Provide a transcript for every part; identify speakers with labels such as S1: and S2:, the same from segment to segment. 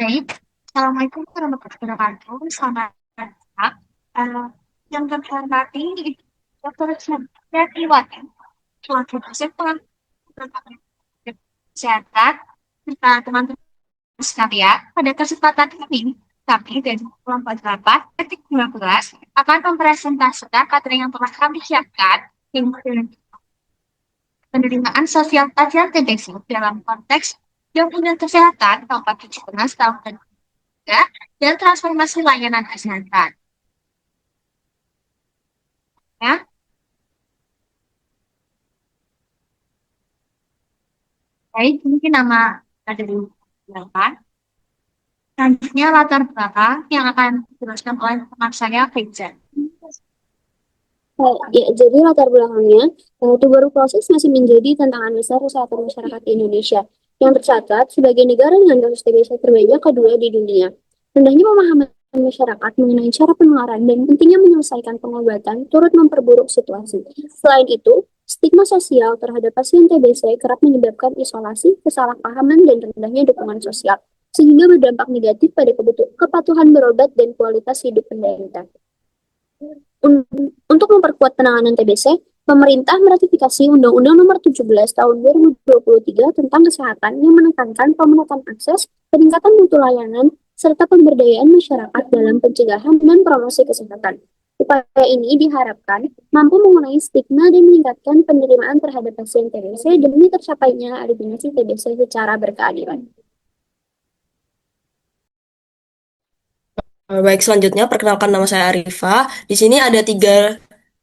S1: Baik, Assalamualaikum warahmatullahi wabarakatuh. Selamat datang. Eh, yang kami hormati, Dr. Yatiwati, selaku dosen pengamatan kesehatan, serta teman-teman sekalian. Pada kesempatan ini, kami dari kelompok 8, detik 12, akan mempresentasikan materi yang telah kami siapkan, dengan penerimaan sosial pasien TBC dalam konteks jaminan kesehatan nomor 17 tahun 2023 dan transformasi layanan kesehatan. Ya, baik, mungkin nama dari belakang. Selanjutnya latar belakang yang akan dijelaskan oleh teman saya, Faiza.
S2: Ya, jadi latar belakangnya, tuberkulosis masih menjadi tantangan besar kesehatan masyarakat di Indonesia, yang tercatat sebagai negara dengan kasus TBC terbanyak kedua di dunia. Rendahnya pemahaman masyarakat mengenai cara penularan dan pentingnya menyelesaikan pengobatan turut memperburuk situasi. Selain itu, stigma sosial terhadap pasien TBC kerap menyebabkan isolasi, kesalahpahaman, dan rendahnya dukungan sosial, sehingga berdampak negatif pada kepatuhan berobat dan kualitas hidup penderita. Untuk memperkuat penanganan TBC, pemerintah meratifikasi Undang-Undang Nomor 17 Tahun 2023 tentang Kesehatan yang menekankan pemenuhan akses, peningkatan mutu layanan, serta pemberdayaan masyarakat dalam pencegahan dan promosi kesehatan. Upaya ini diharapkan mampu mengurangi stigma dan meningkatkan penerimaan terhadap pasien TBC demi tercapainya eliminasi TBC secara berkeadilan.
S3: Baik, selanjutnya perkenalkan nama saya Arifah. Di sini ada tiga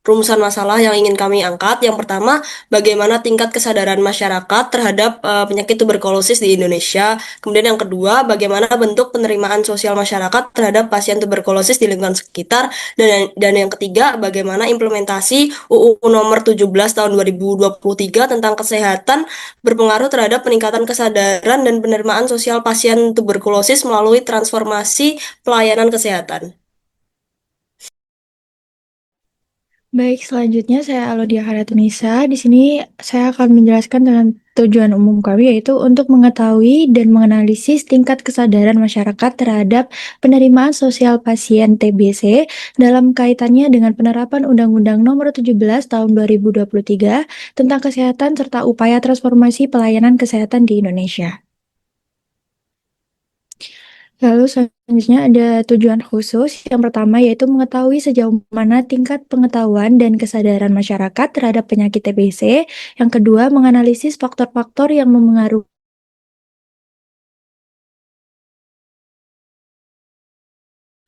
S3: rumusan masalah yang ingin kami angkat. Yang pertama, bagaimana tingkat kesadaran masyarakat terhadap penyakit tuberkulosis di Indonesia. Kemudian yang kedua, bagaimana bentuk penerimaan sosial masyarakat terhadap pasien tuberkulosis di lingkungan sekitar. Dan yang ketiga, bagaimana implementasi UU Nomor 17 Tahun 2023 tentang kesehatan berpengaruh terhadap peningkatan kesadaran dan penerimaan sosial pasien tuberkulosis melalui transformasi pelayanan kesehatan.
S4: Baik, selanjutnya saya Alodia Haratunisa. Di sini saya akan menjelaskan tentang tujuan umum kami, yaitu untuk mengetahui dan menganalisis tingkat kesadaran masyarakat terhadap penerimaan sosial pasien TBC dalam kaitannya dengan penerapan Undang-Undang Nomor 17 Tahun 2023 tentang kesehatan serta upaya transformasi pelayanan kesehatan di Indonesia. Lalu selanjutnya ada tujuan khusus. Yang pertama yaitu mengetahui sejauh mana tingkat pengetahuan dan kesadaran masyarakat terhadap penyakit TBC. Yang kedua, menganalisis faktor-faktor yang mempengaruhi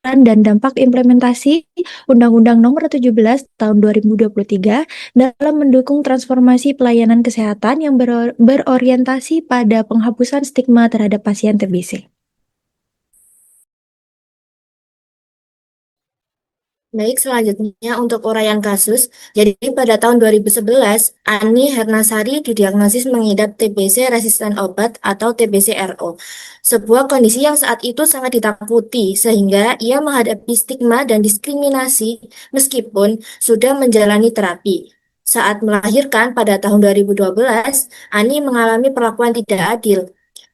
S4: dan dampak implementasi Undang-Undang Nomor 17 Tahun 2023 dalam mendukung transformasi pelayanan kesehatan yang berorientasi pada penghapusan stigma terhadap pasien TBC.
S2: Baik, selanjutnya untuk uraian kasus. Jadi pada tahun 2011, Ani Hernasari didiagnosis mengidap TBC resisten obat atau TBC-RO. Sebuah kondisi yang saat itu sangat ditakuti sehingga ia menghadapi stigma dan diskriminasi meskipun sudah menjalani terapi. Saat melahirkan pada tahun 2012, Ani mengalami perlakuan tidak adil.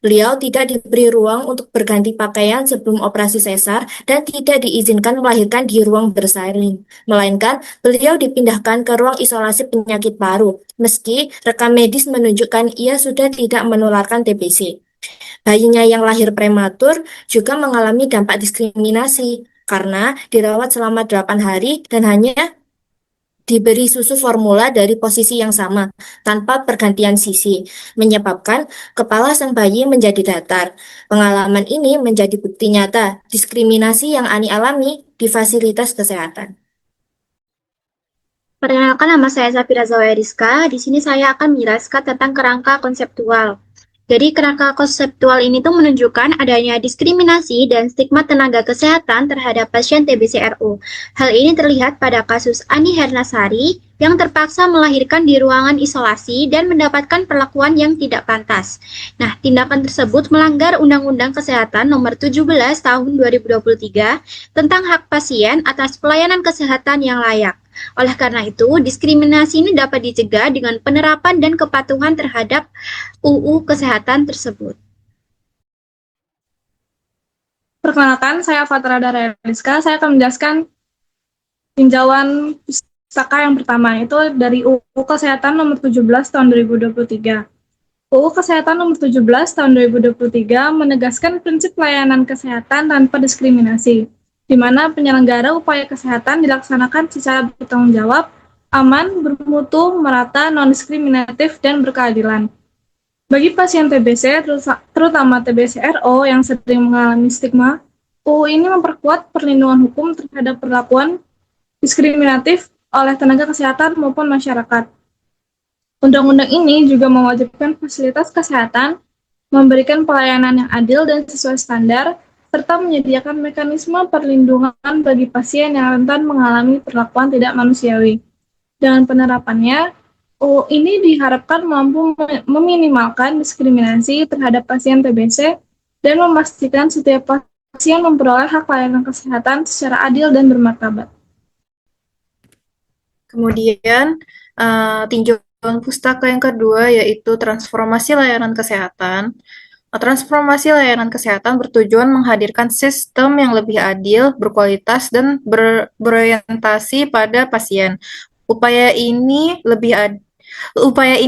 S2: Beliau tidak diberi ruang untuk berganti pakaian sebelum operasi sesar dan tidak diizinkan melahirkan di ruang bersalin, melainkan beliau dipindahkan ke ruang isolasi penyakit paru, meski rekam medis menunjukkan ia sudah tidak menularkan TBC. Bayinya yang lahir prematur juga mengalami dampak diskriminasi karena dirawat selama 8 hari dan hanya diberi susu formula dari posisi yang sama, tanpa pergantian sisi, menyebabkan kepala sang bayi menjadi datar. Pengalaman ini menjadi bukti nyata diskriminasi yang Ani alami di fasilitas kesehatan.
S5: Perkenalkan, nama saya Safira Zaweriska. Di sini saya akan menjelaskan tentang kerangka konseptual. Jadi kerangka konseptual ini tuh menunjukkan adanya diskriminasi dan stigma tenaga kesehatan terhadap pasien TBC-RU. Hal ini terlihat pada kasus Ani Hernasari yang terpaksa melahirkan di ruangan isolasi dan mendapatkan perlakuan yang tidak pantas. Nah, tindakan tersebut melanggar Undang-Undang Kesehatan Nomor 17 Tahun 2023 tentang hak pasien atas pelayanan kesehatan yang layak. Oleh karena itu, diskriminasi ini dapat dicegah dengan penerapan dan kepatuhan terhadap UU Kesehatan tersebut.
S6: Perkenalkan, saya Fatra Dareliska. Saya akan menjelaskan tinjauan pustaka yang pertama, itu dari UU Kesehatan nomor 17 tahun 2023. UU Kesehatan nomor 17 tahun 2023 menegaskan prinsip pelayanan kesehatan tanpa diskriminasi, di mana penyelenggara upaya kesehatan dilaksanakan secara bertanggung jawab, aman, bermutu, merata, non-diskriminatif, dan berkeadilan. Bagi pasien TBC, terutama TBC RO yang sering mengalami stigma, UU ini memperkuat perlindungan hukum terhadap perlakuan diskriminatif oleh tenaga kesehatan maupun masyarakat. Undang-undang ini juga mewajibkan fasilitas kesehatan memberikan pelayanan yang adil dan sesuai standar, serta menyediakan mekanisme perlindungan bagi pasien yang rentan mengalami perlakuan tidak manusiawi. Dengan penerapannya, UU ini diharapkan mampu meminimalkan diskriminasi terhadap pasien TBC dan memastikan setiap pasien memperoleh hak layanan kesehatan secara adil dan bermartabat.
S7: Kemudian, tinjauan pustaka yang kedua yaitu transformasi layanan kesehatan. Transformasi layanan kesehatan bertujuan menghadirkan sistem yang lebih adil, berkualitas, dan berorientasi pada pasien. Upaya ini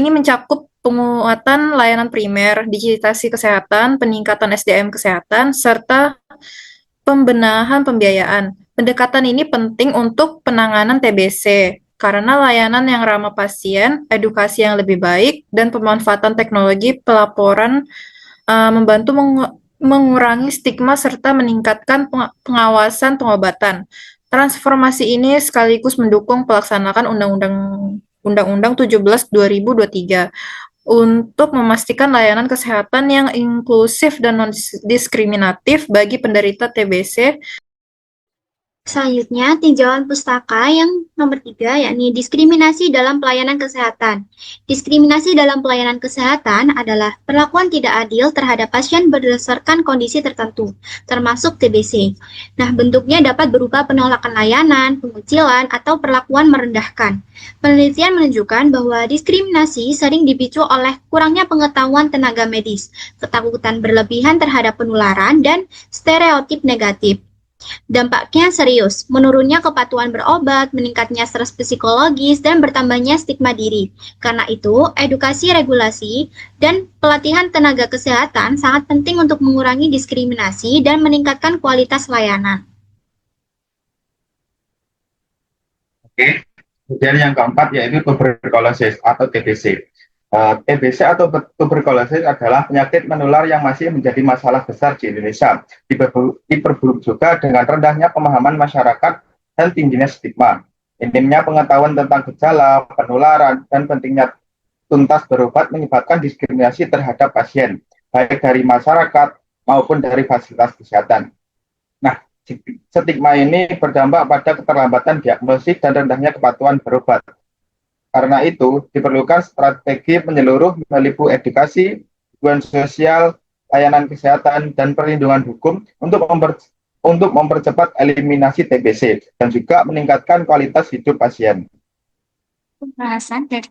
S7: mencakup penguatan layanan primer, digitalisasi kesehatan, peningkatan SDM kesehatan, serta pembenahan pembiayaan. Pendekatan ini penting untuk penanganan TBC, karena layanan yang ramah pasien, edukasi yang lebih baik, dan pemanfaatan teknologi pelaporan membantu mengurangi stigma serta meningkatkan pengawasan pengobatan. Transformasi ini sekaligus mendukung pelaksanaan Undang-Undang 17 2023 untuk memastikan layanan kesehatan yang inklusif dan non-diskriminatif bagi penderita TBC.
S5: Selanjutnya, tinjauan pustaka yang nomor 3, yakni diskriminasi dalam pelayanan kesehatan. Diskriminasi dalam pelayanan kesehatan adalah perlakuan tidak adil terhadap pasien berdasarkan kondisi tertentu, termasuk TBC. Nah, bentuknya dapat berupa penolakan layanan, pengucilan, atau perlakuan merendahkan. Penelitian menunjukkan bahwa diskriminasi sering dipicu oleh kurangnya pengetahuan tenaga medis, ketakutan berlebihan terhadap penularan, dan stereotip negatif. Dampaknya serius, menurunnya kepatuhan berobat, meningkatnya stres psikologis, dan bertambahnya stigma diri. Karena itu, edukasi regulasi dan pelatihan tenaga kesehatan sangat penting untuk mengurangi diskriminasi dan meningkatkan kualitas layanan.
S8: Oke, kemudian yang keempat yaitu tuberkulosis atau TBC. TBC atau tuberkulosis adalah penyakit menular yang masih menjadi masalah besar di Indonesia. Diperburuk juga dengan rendahnya pemahaman masyarakat dan tingginya stigma. Minimnya pengetahuan tentang gejala, penularan, dan pentingnya tuntas berobat menyebabkan diskriminasi terhadap pasien, baik dari masyarakat maupun dari fasilitas kesehatan. Nah, stigma ini berdampak pada keterlambatan diagnosis dan rendahnya kepatuhan berobat. Karena itu, diperlukan strategi menyeluruh meliputi edukasi, dukungan sosial, layanan kesehatan, dan perlindungan hukum untuk mempercepat eliminasi TBC dan juga meningkatkan kualitas hidup pasien.
S1: Pembahasan dari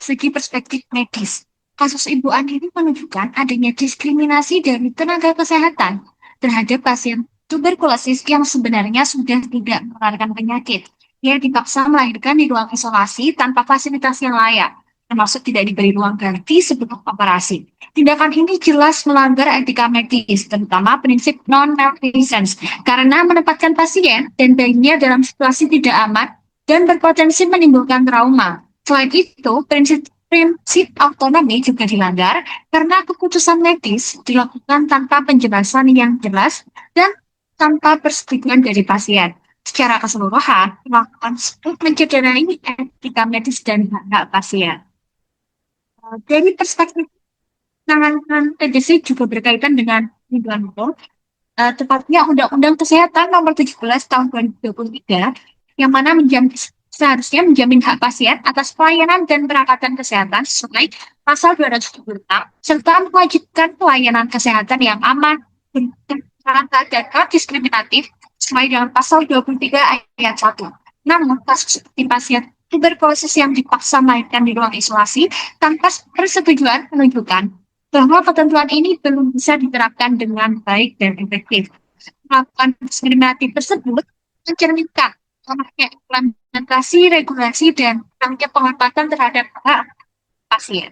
S1: segi perspektif medis. Kasus Ibu Ani ini menunjukkan adanya diskriminasi dari tenaga kesehatan terhadap pasien tuberkulosis yang sebenarnya sudah tidak menularkan penyakit. Ia dipaksa melahirkan di ruang isolasi tanpa fasilitas yang layak, termasuk tidak diberi ruang ganti sebelum operasi. Tindakan ini jelas melanggar etika medis, terutama prinsip non-malfeasance, karena menempatkan pasien dan bayinya dalam situasi tidak aman dan berpotensi menimbulkan trauma. Selain itu, prinsip autonomi juga dilanggar karena keputusan medis dilakukan tanpa penjelasan yang jelas dan tanpa persetujuan dari pasien. Secara keseluruhan, melakukan mencederai etika medis dan hak pasien. Dari perspektif penanganan TBC juga berkaitan dengan tindakan hukum, tepatnya Undang-Undang Kesehatan Nomor 17 Tahun 2023, yang mana seharusnya menjamin hak pasien atas pelayanan dan perawatan kesehatan sesuai Pasal 276, serta mewajibkan pelayanan kesehatan yang aman, bermerata, dan non-diskriminatif sesuai dengan Pasal 23 ayat 1. Namun, kasus seperti pasien tuberkulosis yang dipaksa melahirkan di ruang isolasi tanpa persetujuan menunjukkan bahwa ketentuan ini belum bisa diterapkan dengan baik dan efektif. melakukan diskriminatif tersebut mencerminkan lemahnya implementasi regulasi dan kurangnya pengetatan terhadap hak pasien.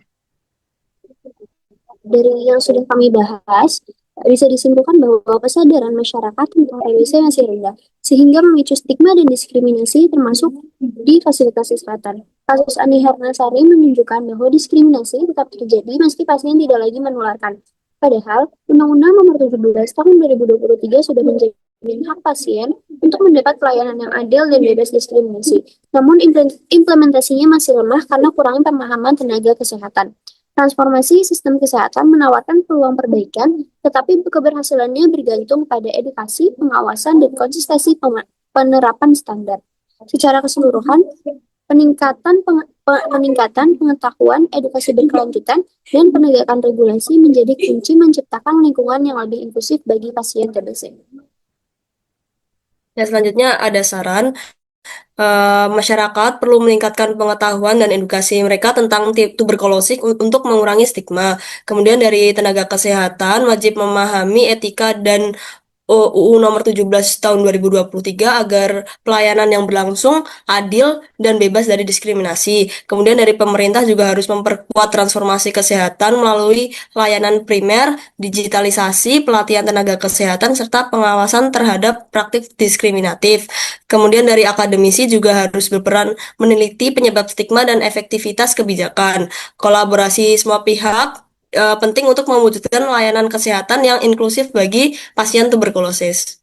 S9: Dari yang sudah kami bahas, bisa disimpulkan bahwa kesadaran masyarakat tentang TBC masih rendah, sehingga memicu stigma dan diskriminasi termasuk di fasilitas kesehatan. Kasus Ani Hernasari menunjukkan bahwa diskriminasi tetap terjadi meski pasien tidak lagi menularkan. Padahal, Undang-Undang Nomor 17 Tahun 2023 sudah menjamin hak pasien untuk mendapat pelayanan yang adil dan bebas diskriminasi. Namun, implementasinya masih lemah karena kurangnya pemahaman tenaga kesehatan. Transformasi sistem kesehatan menawarkan peluang perbaikan, tetapi keberhasilannya bergantung pada edukasi, pengawasan, dan konsistensi penerapan standar. Secara keseluruhan, peningkatan pengetahuan, edukasi berkelanjutan, dan penegakan regulasi menjadi kunci menciptakan lingkungan yang lebih inklusif bagi pasien TBC.
S3: Ya, selanjutnya ada saran. Masyarakat perlu meningkatkan pengetahuan dan edukasi mereka tentang tuberkulosis untuk mengurangi stigma. Kemudian dari tenaga kesehatan wajib memahami etika dan UU Nomor 17 Tahun 2023 agar pelayanan yang berlangsung adil dan bebas dari diskriminasi. Kemudian dari pemerintah juga harus memperkuat transformasi kesehatan melalui layanan primer, digitalisasi, pelatihan tenaga kesehatan, serta pengawasan terhadap praktik diskriminatif. Kemudian dari akademisi juga harus berperan meneliti penyebab stigma dan efektivitas kebijakan. Kolaborasi semua pihak penting untuk mewujudkan layanan kesehatan yang inklusif bagi pasien tuberkulosis.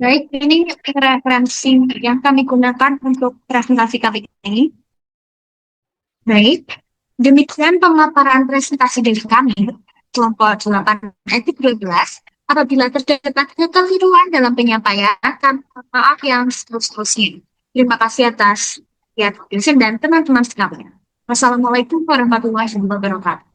S1: Baik, ini referensi yang kami gunakan untuk presentasi kali ini. Baik, demikian pemaparan presentasi dari kami, kelompok 8 etik 12. Apabila terdapat kekeliruan dalam penyampaian, kami maaf yang seterusnya. Terima kasih atas perhatian dan teman-teman sekalian. Wassalamualaikum warahmatullahi wabarakatuh.